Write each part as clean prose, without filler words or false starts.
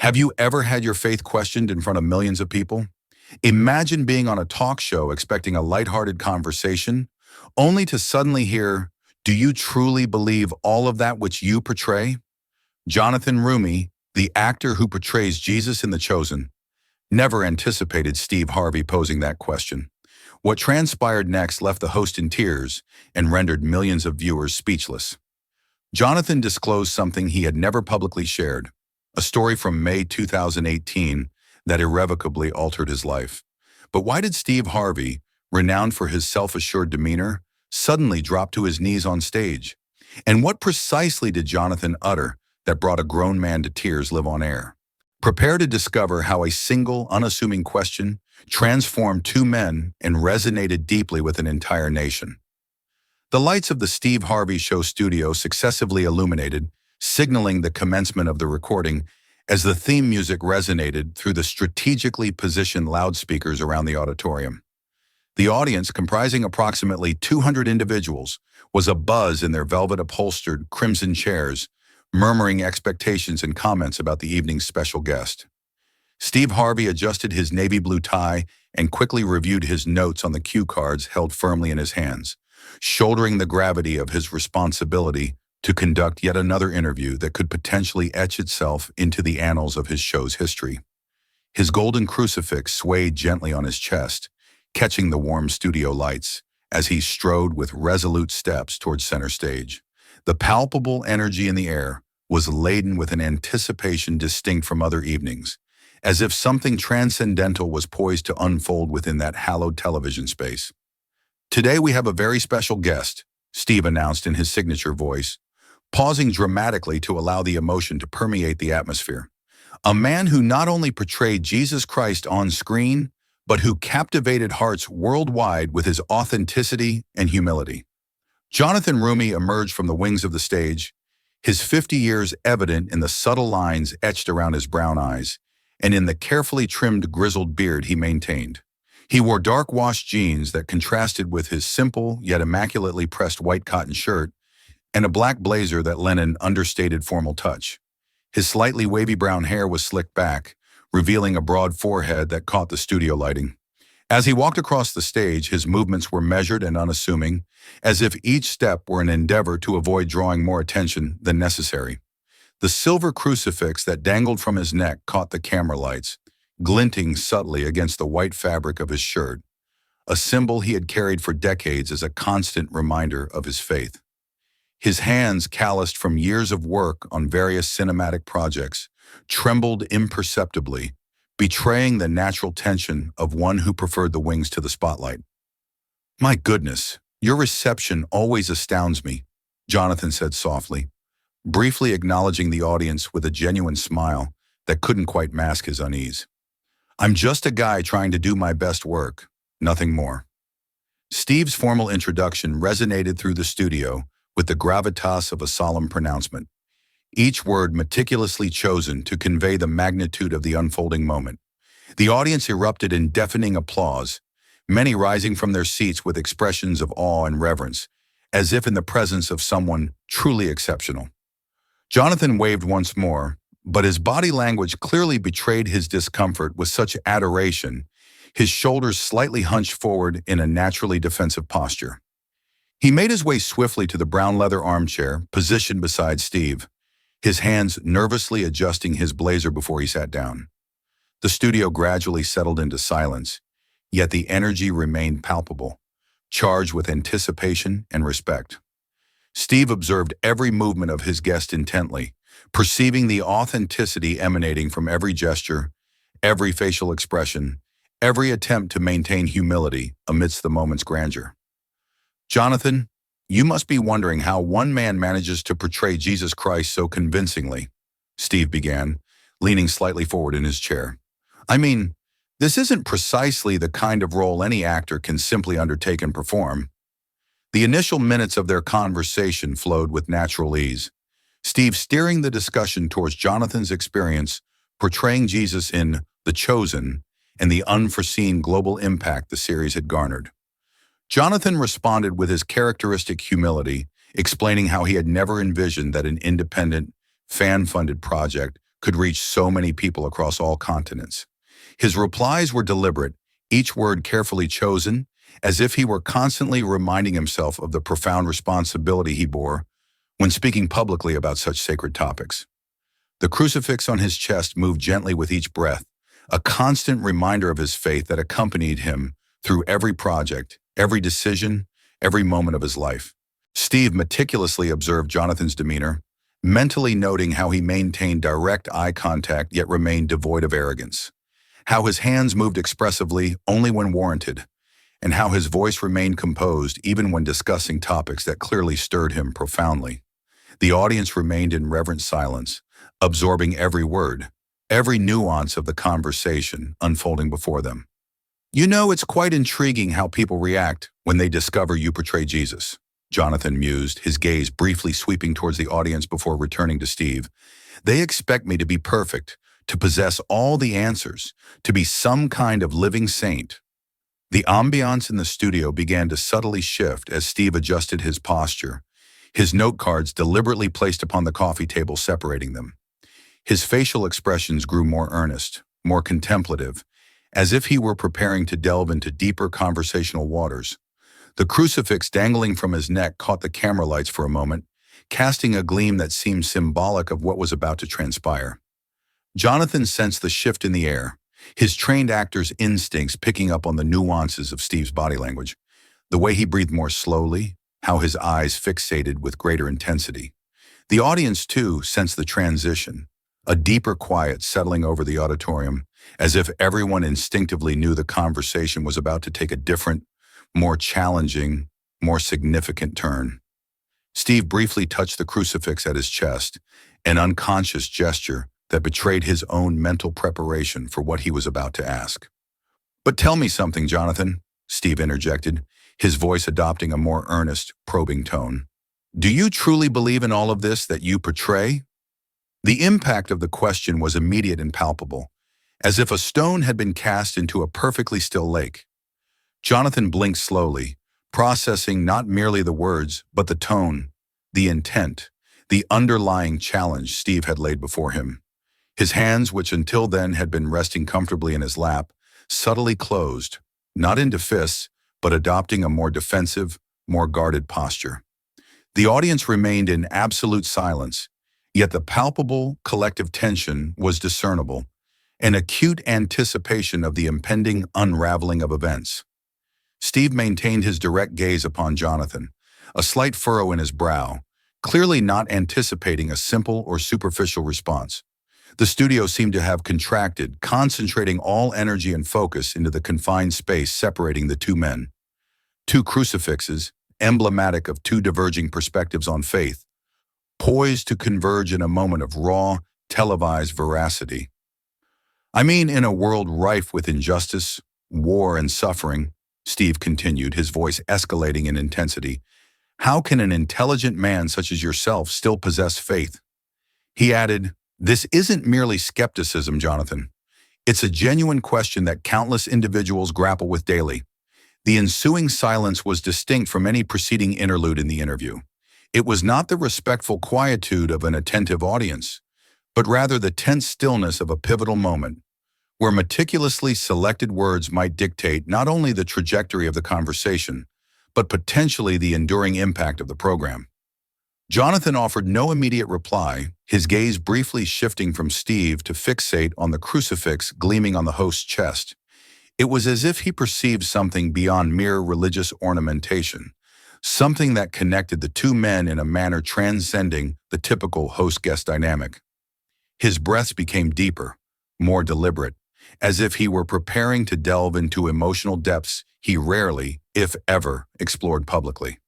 Have you ever had your faith questioned in front of millions of people? Imagine being on a talk show expecting a lighthearted conversation, only to suddenly hear, "Do you truly believe all of that which you portray?" Jonathan Roumie, the actor who portrays Jesus in The Chosen, never anticipated Steve Harvey posing that question. What transpired next left the host in tears and rendered millions of viewers speechless. Jonathan disclosed something he had never publicly shared, a story from May 2018 that irrevocably altered his life. But why did Steve Harvey, renowned for his self-assured demeanor, suddenly drop to his knees on stage? And what precisely did Jonathan utter that brought a grown man to tears live on air? Prepare to discover how a single, unassuming question transformed two men and resonated deeply with an entire nation. The lights of the Steve Harvey Show studio successively illuminated, signaling the commencement of the recording as the theme music resonated through the strategically positioned loudspeakers around the auditorium. The audience, comprising approximately 200 individuals, was abuzz in their velvet-upholstered crimson chairs, murmuring expectations and comments about the evening's special guest. Steve Harvey adjusted his navy blue tie and quickly reviewed his notes on the cue cards held firmly in his hands, shouldering the gravity of his responsibility to conduct yet another interview that could potentially etch itself into the annals of his show's history. His golden crucifix swayed gently on his chest, catching the warm studio lights as he strode with resolute steps towards center stage. The palpable energy in the air was laden with an anticipation distinct from other evenings, as if something transcendental was poised to unfold within that hallowed television space. "Today we have a very special guest," Steve announced in his signature voice, pausing dramatically to allow the emotion to permeate the atmosphere. "A man who not only portrayed Jesus Christ on screen, but who captivated hearts worldwide with his authenticity and humility." Jonathan Roumie emerged from the wings of the stage, his 50 years evident in the subtle lines etched around his brown eyes and in the carefully trimmed grizzled beard he maintained. He wore dark-washed jeans that contrasted with his simple yet immaculately pressed white cotton shirt and a black blazer that lent an understated formal touch. His slightly wavy brown hair was slicked back, revealing a broad forehead that caught the studio lighting. As he walked across the stage, his movements were measured and unassuming, as if each step were an endeavor to avoid drawing more attention than necessary. The silver crucifix that dangled from his neck caught the camera lights, glinting subtly against the white fabric of his shirt, a symbol he had carried for decades as a constant reminder of his faith. His hands, calloused from years of work on various cinematic projects, trembled imperceptibly, betraying the natural tension of one who preferred the wings to the spotlight. "My goodness, your reception always astounds me," Jonathan said softly, briefly acknowledging the audience with a genuine smile that couldn't quite mask his unease. "I'm just a guy trying to do my best work, nothing more." Steve's formal introduction resonated through the studio with the gravitas of a solemn pronouncement, each word meticulously chosen to convey the magnitude of the unfolding moment. The audience erupted in deafening applause, many rising from their seats with expressions of awe and reverence, as if in the presence of someone truly exceptional. Jonathan waved once more, but his body language clearly betrayed his discomfort with such adoration, his shoulders slightly hunched forward in a naturally defensive posture. He made his way swiftly to the brown leather armchair positioned beside Steve, his hands nervously adjusting his blazer before he sat down. The studio gradually settled into silence, yet the energy remained palpable, charged with anticipation and respect. Steve observed every movement of his guest intently, perceiving the authenticity emanating from every gesture, every facial expression, every attempt to maintain humility amidst the moment's grandeur. "Jonathan, you must be wondering how one man manages to portray Jesus Christ so convincingly," Steve began, leaning slightly forward in his chair. "I mean, this isn't precisely the kind of role any actor can simply undertake and perform." The initial minutes of their conversation flowed with natural ease, Steve steering the discussion towards Jonathan's experience portraying Jesus in The Chosen and the unforeseen global impact the series had garnered. Jonathan responded with his characteristic humility, explaining how he had never envisioned that an independent, fan-funded project could reach so many people across all continents. His replies were deliberate, each word carefully chosen, as if he were constantly reminding himself of the profound responsibility he bore when speaking publicly about such sacred topics. The crucifix on his chest moved gently with each breath, a constant reminder of his faith that accompanied him through every project, every decision, every moment of his life. Steve meticulously observed Jonathan's demeanor, mentally noting how he maintained direct eye contact yet remained devoid of arrogance, how his hands moved expressively only when warranted, and how his voice remained composed even when discussing topics that clearly stirred him profoundly. The audience remained in reverent silence, absorbing every word, every nuance of the conversation unfolding before them. You know, it's quite intriguing how people react when they discover you portray Jesus, Jonathan mused, his gaze briefly sweeping towards the audience before returning to Steve. They expect me to be perfect, to possess all the answers, to be some kind of living saint. The ambiance in the studio began to subtly shift as Steve adjusted his posture, his note cards deliberately placed upon the coffee table separating them. His facial expressions grew more earnest, more contemplative, as if he were preparing to delve into deeper conversational waters. The crucifix dangling from his neck caught the camera lights for a moment, casting a gleam that seemed symbolic of what was about to transpire. Jonathan sensed the shift in the air, his trained actor's instincts picking up on the nuances of Steve's body language, the way he breathed more slowly, how his eyes fixated with greater intensity. The audience, too, sensed the transition, a deeper quiet settling over the auditorium, as if everyone instinctively knew the conversation was about to take a different, more challenging, more significant turn. Steve briefly touched the crucifix at his chest, an unconscious gesture that betrayed his own mental preparation for what he was about to ask. "But tell me something, Jonathan," Steve interjected, his voice adopting a more earnest, probing tone. "Do you truly believe in all of this that you portray?" The impact of the question was immediate and palpable, as if a stone had been cast into a perfectly still lake. Jonathan blinked slowly, processing not merely the words, but the tone, the intent, the underlying challenge Steve had laid before him. His hands, which until then had been resting comfortably in his lap, subtly closed, not into fists, but adopting a more defensive, more guarded posture. The audience remained in absolute silence, yet the palpable collective tension was discernible, an acute anticipation of the impending unraveling of events. Steve maintained his direct gaze upon Jonathan, a slight furrow in his brow, clearly not anticipating a simple or superficial response. The studio seemed to have contracted, concentrating all energy and focus into the confined space separating the two men. Two crucifixes, emblematic of two diverging perspectives on faith, poised to converge in a moment of raw, televised veracity. "I mean, in a world rife with injustice, war, and suffering," Steve continued, his voice escalating in intensity, "how can an intelligent man such as yourself still possess faith?" He added, "This isn't merely skepticism, Jonathan. It's a genuine question that countless individuals grapple with daily." The ensuing silence was distinct from any preceding interlude in the interview. It was not the respectful quietude of an attentive audience, but rather the tense stillness of a pivotal moment, where meticulously selected words might dictate not only the trajectory of the conversation, but potentially the enduring impact of the program. Jonathan offered no immediate reply, his gaze briefly shifting from Steve to fixate on the crucifix gleaming on the host's chest. It was as if he perceived something beyond mere religious ornamentation, something that connected the two men in a manner transcending the typical host-guest dynamic. His breaths became deeper, more deliberate, as if he were preparing to delve into emotional depths he rarely, if ever, explored publicly.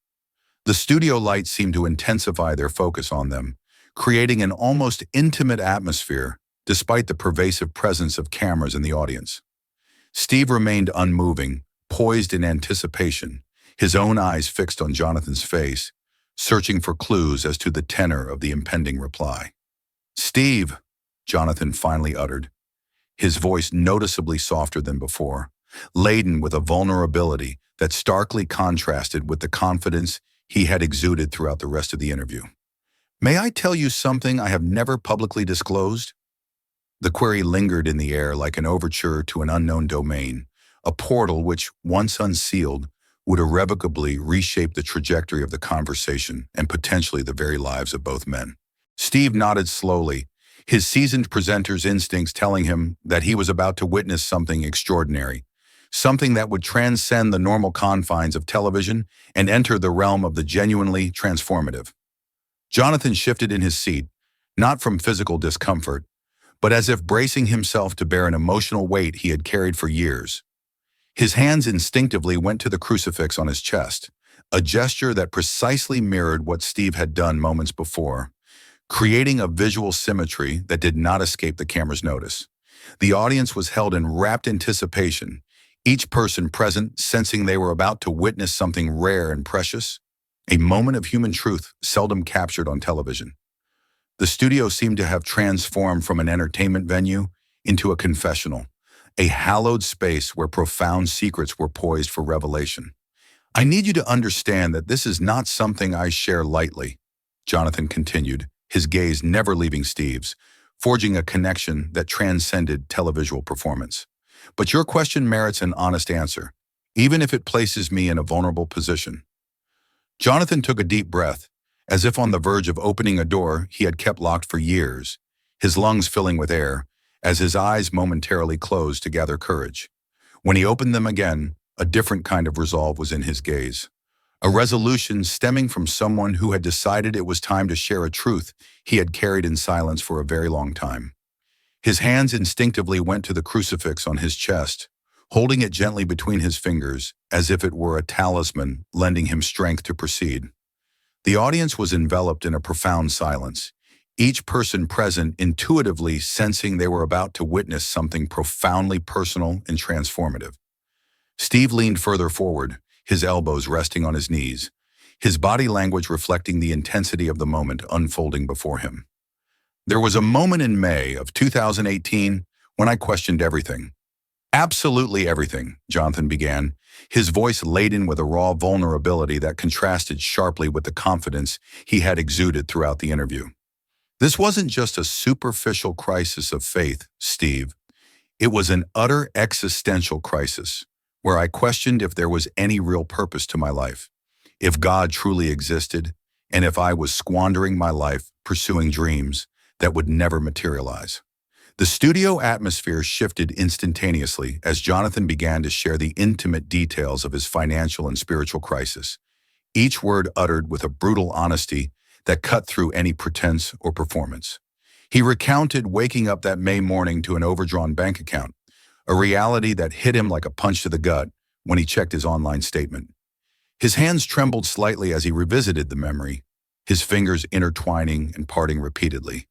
The studio lights seemed to intensify their focus on them, creating an almost intimate atmosphere despite the pervasive presence of cameras in the audience. Steve remained unmoving, poised in anticipation, his own eyes fixed on Jonathan's face, searching for clues as to the tenor of the impending reply. "Steve," Jonathan finally uttered, his voice noticeably softer than before, laden with a vulnerability that starkly contrasted with the confidence he had exuded throughout the rest of the interview. "May I tell you something I have never publicly disclosed?" The query lingered in the air like an overture to an unknown domain, a portal which, once unsealed, would irrevocably reshape the trajectory of the conversation and potentially the very lives of both men. Steve nodded slowly, his seasoned presenter's instincts telling him that he was about to witness something extraordinary, something that would transcend the normal confines of television and enter the realm of the genuinely transformative. Jonathan shifted in his seat, not from physical discomfort, but as if bracing himself to bear an emotional weight he had carried for years. His hands instinctively went to the crucifix on his chest, a gesture that precisely mirrored what Steve had done moments before, creating a visual symmetry that did not escape the camera's notice. The audience was held in rapt anticipation, each person present sensing they were about to witness something rare and precious, a moment of human truth seldom captured on television. The studio seemed to have transformed from an entertainment venue into a confessional, a hallowed space where profound secrets were poised for revelation. "I need you to understand that this is not something I share lightly," Jonathan continued, his gaze never leaving Steve's, forging a connection that transcended televisual performance. "But your question merits an honest answer, even if it places me in a vulnerable position." Jonathan took a deep breath, as if on the verge of opening a door he had kept locked for years, his lungs filling with air, as his eyes momentarily closed to gather courage. When he opened them again, a different kind of resolve was in his gaze. A resolution stemming from someone who had decided it was time to share a truth he had carried in silence for a very long time. His hands instinctively went to the crucifix on his chest, holding it gently between his fingers, as if it were a talisman lending him strength to proceed. The audience was enveloped in a profound silence, each person present intuitively sensing they were about to witness something profoundly personal and transformative. Steve leaned further forward, his elbows resting on his knees, his body language reflecting the intensity of the moment unfolding before him. "There was a moment in May of 2018 when I questioned everything. Absolutely everything," Jonathan began, his voice laden with a raw vulnerability that contrasted sharply with the confidence he had exuded throughout the interview. "This wasn't just a superficial crisis of faith, Steve. It was an utter existential crisis, where I questioned if there was any real purpose to my life, if God truly existed, and if I was squandering my life pursuing dreams that would never materialize." The studio atmosphere shifted instantaneously as Jonathan began to share the intimate details of his financial and spiritual crisis, each word uttered with a brutal honesty that cut through any pretense or performance. He recounted waking up that May morning to an overdrawn bank account, a reality that hit him like a punch to the gut when he checked his online statement. His hands trembled slightly as he revisited the memory, his fingers intertwining and parting repeatedly,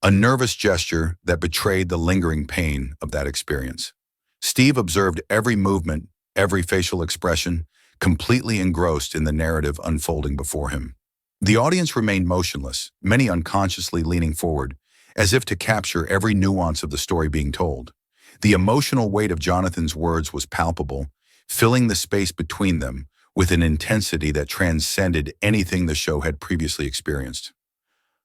a nervous gesture that betrayed the lingering pain of that experience. Steve observed every movement, every facial expression, completely engrossed in the narrative unfolding before him. The audience remained motionless, many unconsciously leaning forward, as if to capture every nuance of the story being told. The emotional weight of Jonathan's words was palpable, filling the space between them with an intensity that transcended anything the show had previously experienced.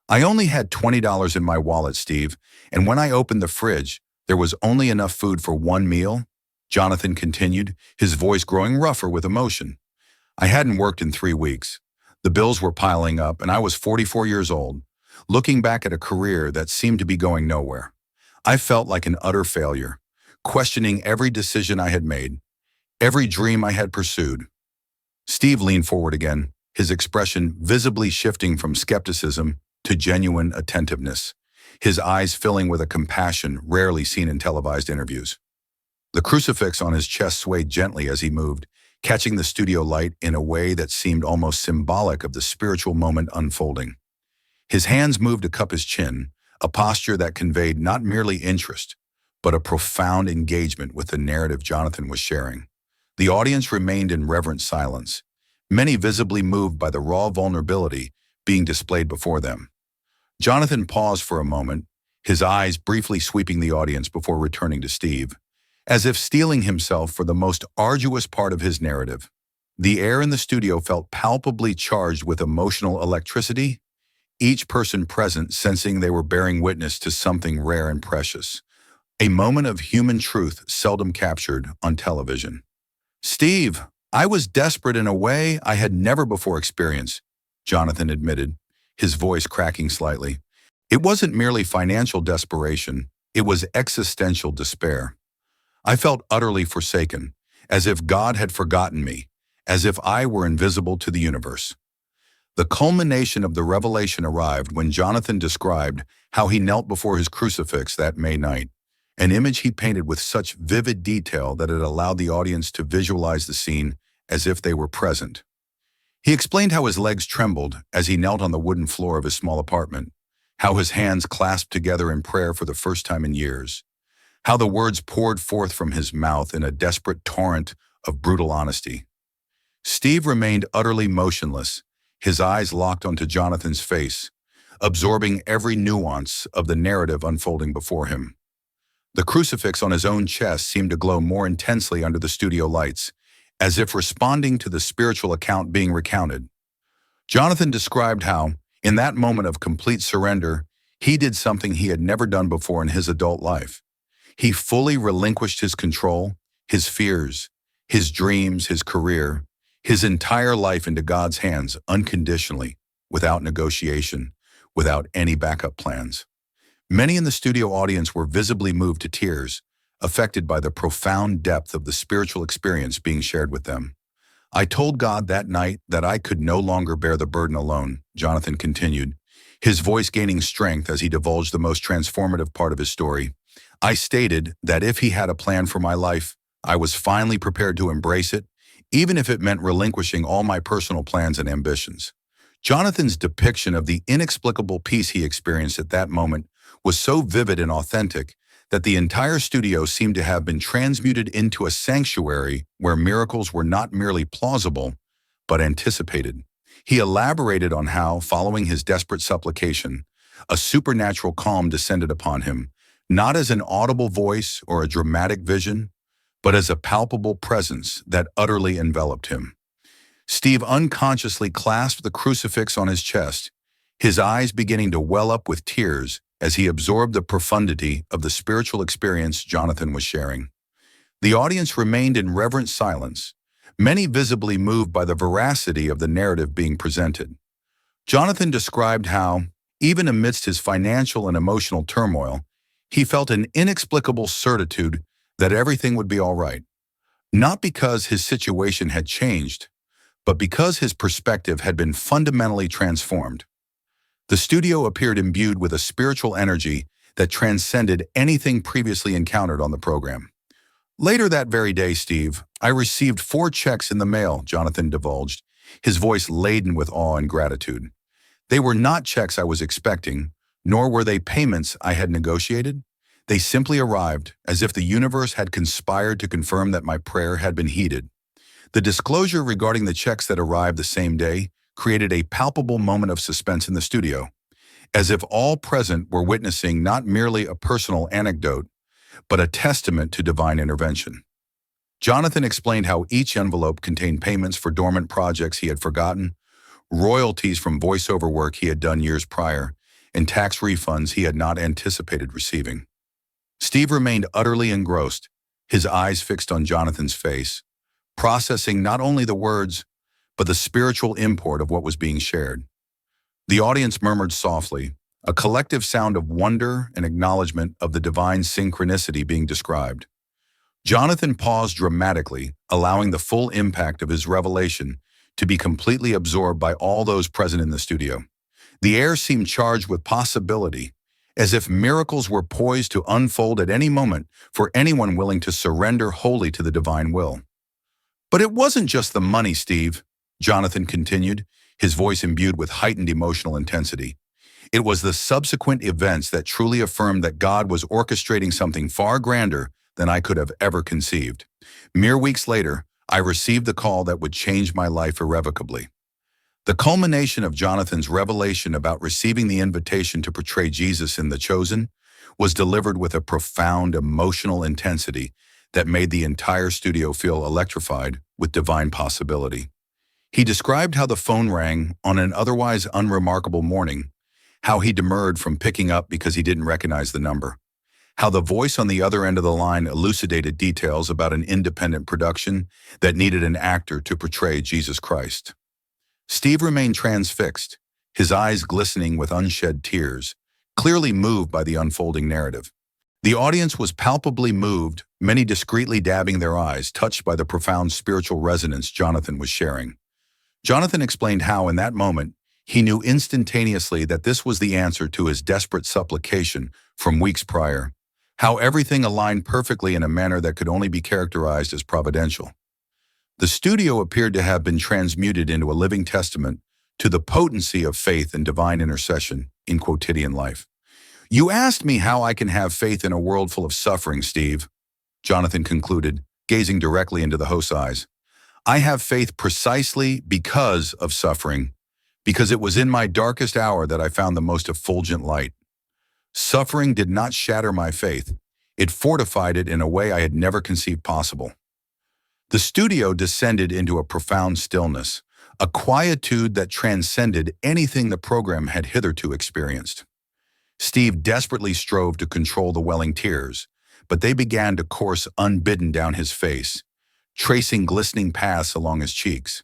"I only had $20 in my wallet, Steve, and when I opened the fridge, there was only enough food for one meal," Jonathan continued, his voice growing rougher with emotion. "I hadn't worked in 3 weeks. The bills were piling up, and I was 44 years old, looking back at a career that seemed to be going nowhere. I felt like an utter failure, questioning every decision I had made, every dream I had pursued." Steve leaned forward again, his expression visibly shifting from skepticism to genuine attentiveness, his eyes filling with a compassion rarely seen in televised interviews. The crucifix on his chest swayed gently as he moved, catching the studio light in a way that seemed almost symbolic of the spiritual moment unfolding. His hands moved to cup his chin, a posture that conveyed not merely interest, but a profound engagement with the narrative Jonathan was sharing. The audience remained in reverent silence, many visibly moved by the raw vulnerability being displayed before them. Jonathan paused for a moment, his eyes briefly sweeping the audience before returning to Steve, as if steeling himself for the most arduous part of his narrative. The air in the studio felt palpably charged with emotional electricity, each person present sensing they were bearing witness to something rare and precious. A moment of human truth seldom captured on television. "Steve, I was desperate in a way I had never before experienced," Jonathan admitted, his voice cracking slightly. "It wasn't merely financial desperation, it was existential despair. I felt utterly forsaken, as if God had forgotten me, as if I were invisible to the universe." The culmination of the revelation arrived when Jonathan described how he knelt before his crucifix that May night, an image he painted with such vivid detail that it allowed the audience to visualize the scene as if they were present. He explained how his legs trembled as he knelt on the wooden floor of his small apartment, how his hands clasped together in prayer for the first time in years, how the words poured forth from his mouth in a desperate torrent of brutal honesty. Steve remained utterly motionless, his eyes locked onto Jonathan's face, absorbing every nuance of the narrative unfolding before him. The crucifix on his own chest seemed to glow more intensely under the studio lights, as if responding to the spiritual account being recounted. Jonathan described how, in that moment of complete surrender, he did something he had never done before in his adult life. He fully relinquished his control, his fears, his dreams, his career, his entire life into God's hands unconditionally, without negotiation, without any backup plans. Many in the studio audience were visibly moved to tears, affected by the profound depth of the spiritual experience being shared with them. "I told God that night that I could no longer bear the burden alone," Jonathan continued, his voice gaining strength as he divulged the most transformative part of his story. "I stated that if He had a plan for my life, I was finally prepared to embrace it, even if it meant relinquishing all my personal plans and ambitions." Jonathan's depiction of the inexplicable peace he experienced at that moment was so vivid and authentic that the entire studio seemed to have been transmuted into a sanctuary where miracles were not merely plausible, but anticipated. He elaborated on how, following his desperate supplication, a supernatural calm descended upon him, not as an audible voice or a dramatic vision, but as a palpable presence that utterly enveloped him. Steve unconsciously clasped the crucifix on his chest, his eyes beginning to well up with tears as he absorbed the profundity of the spiritual experience Jonathan was sharing. The audience remained in reverent silence, many visibly moved by the veracity of the narrative being presented. Jonathan described how, even amidst his financial and emotional turmoil, he felt an inexplicable certitude that everything would be all right. Not because his situation had changed, but because his perspective had been fundamentally transformed. The studio appeared imbued with a spiritual energy that transcended anything previously encountered on the program. "Later that very day, Steve, I received 4 checks in the mail," Jonathan divulged, his voice laden with awe and gratitude. "They were not checks I was expecting, nor were they payments I had negotiated. They simply arrived, as if the universe had conspired to confirm that my prayer had been heeded." The disclosure regarding the checks that arrived the same day created a palpable moment of suspense in the studio, as if all present were witnessing not merely a personal anecdote, but a testament to divine intervention. Jonathan explained how each envelope contained payments for dormant projects he had forgotten, royalties from voiceover work he had done years prior, and tax refunds he had not anticipated receiving. Steve remained utterly engrossed, his eyes fixed on Jonathan's face, processing not only the words, but the spiritual import of what was being shared. The audience murmured softly, a collective sound of wonder and acknowledgement of the divine synchronicity being described. Jonathan paused dramatically, allowing the full impact of his revelation to be completely absorbed by all those present in the studio. The air seemed charged with possibility, as if miracles were poised to unfold at any moment for anyone willing to surrender wholly to the divine will. "But it wasn't just the money, Steve," Jonathan continued, his voice imbued with heightened emotional intensity. "It was the subsequent events that truly affirmed that God was orchestrating something far grander than I could have ever conceived. Mere weeks later, I received the call that would change my life irrevocably." The culmination of Jonathan's revelation about receiving the invitation to portray Jesus in The Chosen was delivered with a profound emotional intensity that made the entire studio feel electrified with divine possibility. He described how the phone rang on an otherwise unremarkable morning, how he demurred from picking up because he didn't recognize the number, how the voice on the other end of the line elucidated details about an independent production that needed an actor to portray Jesus Christ. Steve remained transfixed, his eyes glistening with unshed tears, clearly moved by the unfolding narrative. The audience was palpably moved, many discreetly dabbing their eyes, touched by the profound spiritual resonance Jonathan was sharing. Jonathan explained how, in that moment, he knew instantaneously that this was the answer to his desperate supplication from weeks prior, how everything aligned perfectly in a manner that could only be characterized as providential. The studio appeared to have been transmuted into a living testament to the potency of faith and divine intercession in quotidian life. "You asked me how I can have faith in a world full of suffering, Steve," Jonathan concluded, gazing directly into the host's eyes. "I have faith precisely because of suffering, because it was in my darkest hour that I found the most effulgent light. Suffering did not shatter my faith. It fortified it in a way I had never conceived possible." The studio descended into a profound stillness, a quietude that transcended anything the program had hitherto experienced. Steve desperately strove to control the welling tears, but they began to course unbidden down his face, tracing glistening paths along his cheeks.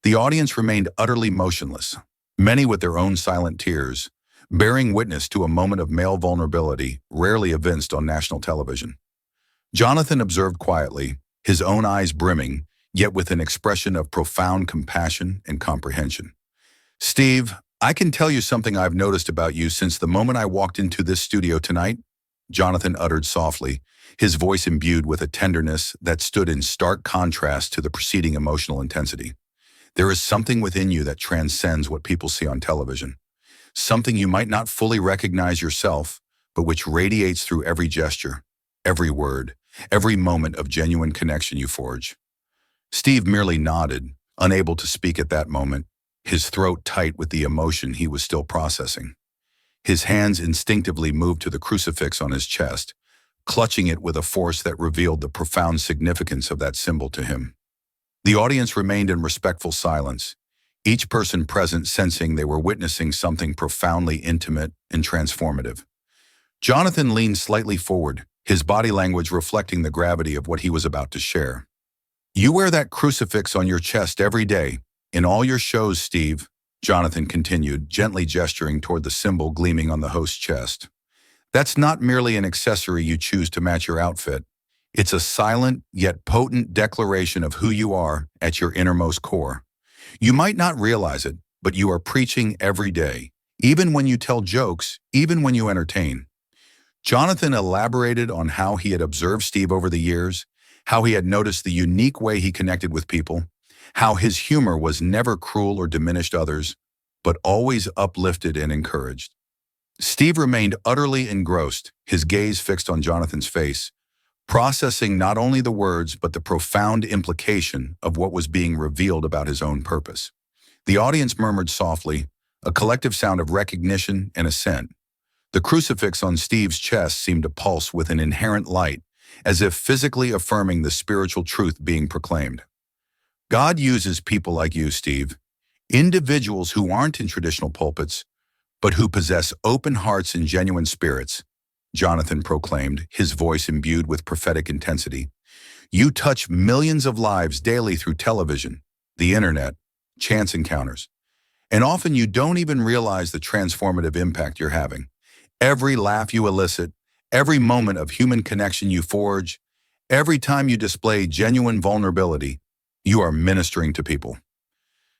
The audience remained utterly motionless, many with their own silent tears, bearing witness to a moment of male vulnerability rarely evinced on national television. Jonathan observed quietly, his own eyes brimming, yet with an expression of profound compassion and comprehension. "Steve, I can tell you something I've noticed about you since the moment I walked into this studio tonight," Jonathan uttered softly, his voice imbued with a tenderness that stood in stark contrast to the preceding emotional intensity. "There is something within you that transcends what people see on television. Something you might not fully recognize yourself, but which radiates through every gesture, every word, every moment of genuine connection you forge." Steve merely nodded, unable to speak at that moment, his throat tight with the emotion he was still processing. His hands instinctively moved to the crucifix on his chest, clutching it with a force that revealed the profound significance of that symbol to him. The audience remained in respectful silence, each person present sensing they were witnessing something profoundly intimate and transformative. Jonathan leaned slightly forward, his body language reflecting the gravity of what he was about to share. "You wear that crucifix on your chest every day, in all your shows, Steve," Jonathan continued, gently gesturing toward the symbol gleaming on the host's chest. "That's not merely an accessory you choose to match your outfit. It's a silent yet potent declaration of who you are at your innermost core. You might not realize it, but you are preaching every day, even when you tell jokes, even when you entertain." Jonathan elaborated on how he had observed Steve over the years, how he had noticed the unique way he connected with people, how his humor was never cruel or diminished others, but always uplifted and encouraged. Steve remained utterly engrossed, his gaze fixed on Jonathan's face, processing not only the words but the profound implication of what was being revealed about his own purpose. The audience murmured softly, a collective sound of recognition and assent. The crucifix on Steve's chest seemed to pulse with an inherent light, as if physically affirming the spiritual truth being proclaimed. "God uses people like you, Steve, individuals who aren't in traditional pulpits, but who possess open hearts and genuine spirits," Jonathan proclaimed, his voice imbued with prophetic intensity. "You touch millions of lives daily through television, the internet, chance encounters, and often you don't even realize the transformative impact you're having. Every laugh you elicit, every moment of human connection you forge, every time you display genuine vulnerability, you are ministering to people."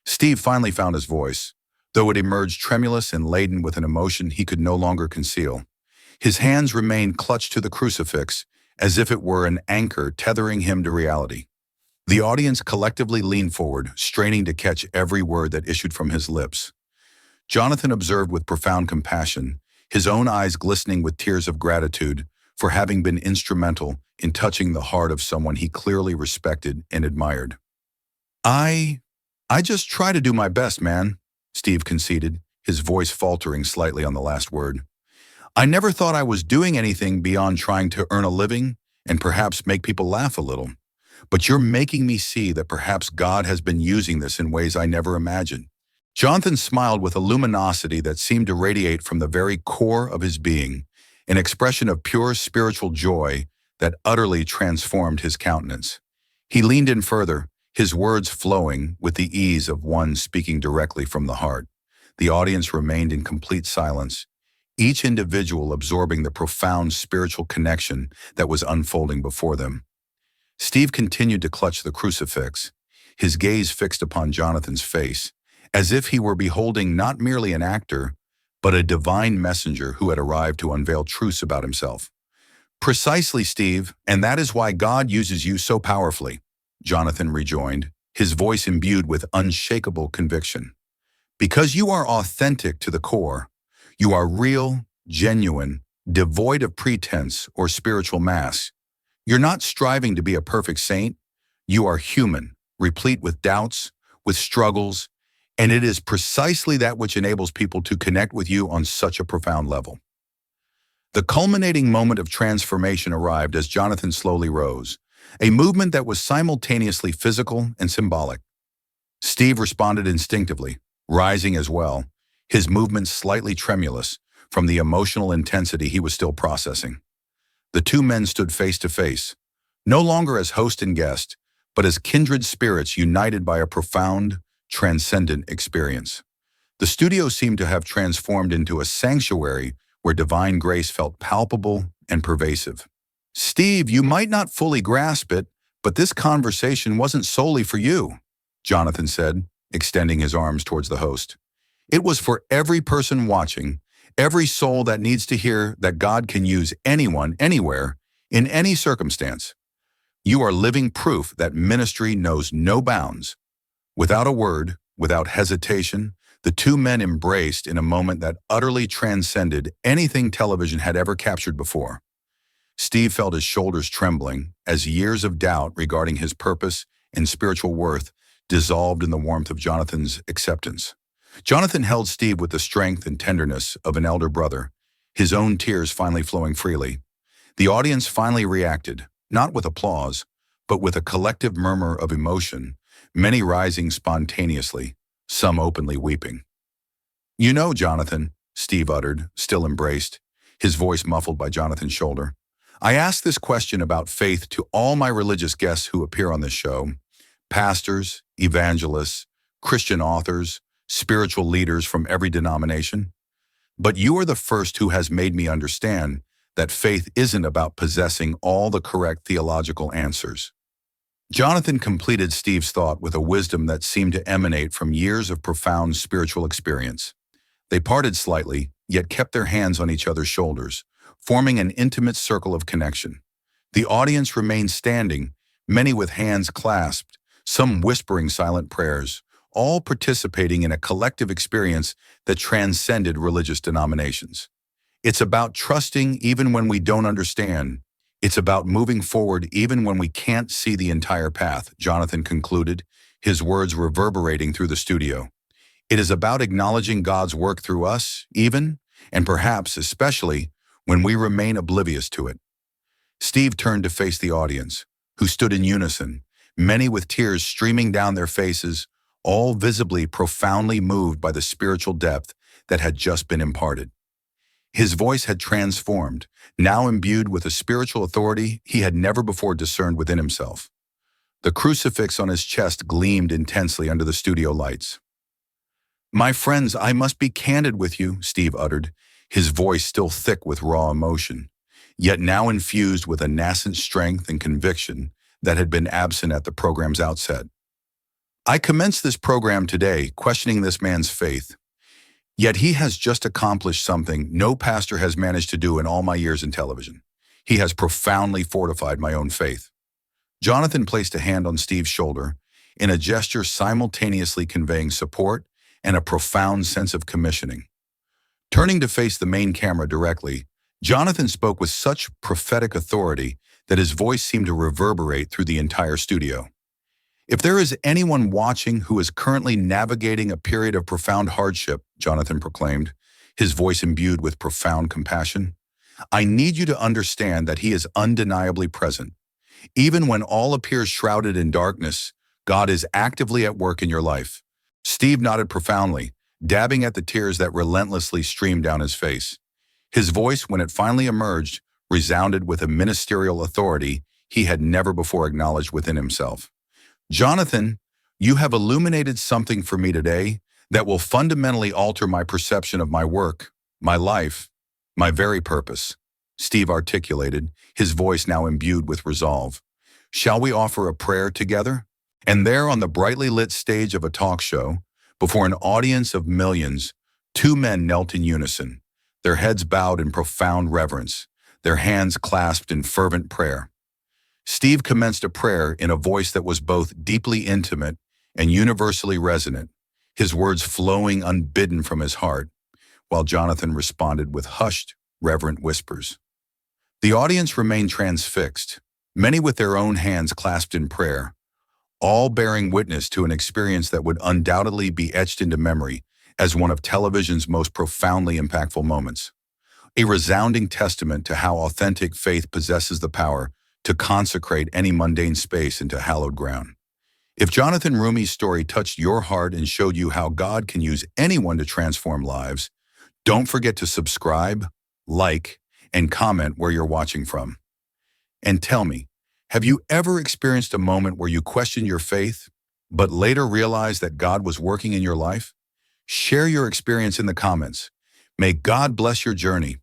Steve finally found his voice, though it emerged tremulous and laden with an emotion he could no longer conceal. His hands remained clutched to the crucifix, as if it were an anchor tethering him to reality. The audience collectively leaned forward, straining to catch every word that issued from his lips. Jonathan observed with profound compassion, his own eyes glistening with tears of gratitude for having been instrumental in touching the heart of someone he clearly respected and admired. I just try to do my best, man," Steve conceded, his voice faltering slightly on the last word. "I never thought I was doing anything beyond trying to earn a living and perhaps make people laugh a little. But you're making me see that perhaps God has been using this in ways I never imagined." Jonathan smiled with a luminosity that seemed to radiate from the very core of his being, an expression of pure spiritual joy that utterly transformed his countenance. He leaned in further, his words flowing with the ease of one speaking directly from the heart. The audience remained in complete silence, each individual absorbing the profound spiritual connection that was unfolding before them. Steve continued to clutch the crucifix, his gaze fixed upon Jonathan's face, as if he were beholding not merely an actor, but a divine messenger who had arrived to unveil truths about himself. "Precisely, Steve, and that is why God uses you so powerfully," Jonathan rejoined, his voice imbued with unshakable conviction. "Because you are authentic to the core. You are real, genuine, devoid of pretense or spiritual mask. You're not striving to be a perfect saint. You are human, replete with doubts, with struggles, and it is precisely that which enables people to connect with you on such a profound level." The culminating moment of transformation arrived as Jonathan slowly rose, a movement that was simultaneously physical and symbolic. Steve responded instinctively, rising as well, his movements slightly tremulous from the emotional intensity he was still processing. The two men stood face to face, no longer as host and guest, but as kindred spirits united by a profound, transcendent experience. The studio seemed to have transformed into a sanctuary where divine grace felt palpable and pervasive. "Steve, you might not fully grasp it, but this conversation wasn't solely for you," Jonathan said, extending his arms towards the host. "It was for every person watching, every soul that needs to hear that God can use anyone, anywhere, in any circumstance. You are living proof that ministry knows no bounds." Without a word, without hesitation, the two men embraced in a moment that utterly transcended anything television had ever captured before. Steve felt his shoulders trembling as years of doubt regarding his purpose and spiritual worth dissolved in the warmth of Jonathan's acceptance. Jonathan held Steve with the strength and tenderness of an elder brother, his own tears finally flowing freely. The audience finally reacted, not with applause, but with a collective murmur of emotion, many rising spontaneously, some openly weeping. "You know, Jonathan," Steve uttered, still embraced, his voice muffled by Jonathan's shoulder, "I ask this question about faith to all my religious guests who appear on this show, pastors, evangelists, Christian authors, spiritual leaders from every denomination. But you are the first who has made me understand that faith isn't about possessing all the correct theological answers." Jonathan completed Steve's thought with a wisdom that seemed to emanate from years of profound spiritual experience. They parted slightly, yet kept their hands on each other's shoulders, forming an intimate circle of connection. The audience remained standing, many with hands clasped, some whispering silent prayers, all participating in a collective experience that transcended religious denominations. "It's about trusting even when we don't understand. It's about moving forward even when we can't see the entire path," Jonathan concluded, his words reverberating through the studio. "It is about acknowledging God's work through us, even, and perhaps especially, when we remain oblivious to it." Steve turned to face the audience, who stood in unison, many with tears streaming down their faces, all visibly profoundly moved by the spiritual depth that had just been imparted. His voice had transformed, now imbued with a spiritual authority he had never before discerned within himself. The crucifix on his chest gleamed intensely under the studio lights. "My friends, I must be candid with you," Steve uttered, his voice still thick with raw emotion, yet now infused with a nascent strength and conviction that had been absent at the program's outset. "I commenced this program today questioning this man's faith. Yet he has just accomplished something no pastor has managed to do in all my years in television. He has profoundly fortified my own faith." Jonathan placed a hand on Steve's shoulder, in a gesture simultaneously conveying support and a profound sense of commissioning. Turning to face the main camera directly, Jonathan spoke with such prophetic authority that his voice seemed to reverberate through the entire studio. "If there is anyone watching who is currently navigating a period of profound hardship," Jonathan proclaimed, his voice imbued with profound compassion, "I need you to understand that he is undeniably present. Even when all appears shrouded in darkness, God is actively at work in your life. Steve nodded profoundly, dabbing at the tears that relentlessly streamed down his face. His voice, when it finally emerged, resounded with a ministerial authority he had never before acknowledged within himself. Jonathan, you have illuminated something for me today that will fundamentally alter my perception of my work, my life, my very purpose, Steve articulated, his voice now imbued with resolve. Shall we offer a prayer together? And there on the brightly lit stage of a talk show, before an audience of millions, two men knelt in unison, their heads bowed in profound reverence, their hands clasped in fervent prayer. Steve commenced a prayer in a voice that was both deeply intimate and universally resonant, his words flowing unbidden from his heart, while Jonathan responded with hushed, reverent whispers. The audience remained transfixed, many with their own hands clasped in prayer, all bearing witness to an experience that would undoubtedly be etched into memory as one of television's most profoundly impactful moments. A resounding testament to how authentic faith possesses the power to consecrate any mundane space into hallowed ground. If Jonathan Roumie's story touched your heart and showed you how God can use anyone to transform lives, don't forget to subscribe, like, and comment where you're watching from. And tell me, have you ever experienced a moment where you questioned your faith, but later realized that God was working in your life? Share your experience in the comments. May God bless your journey.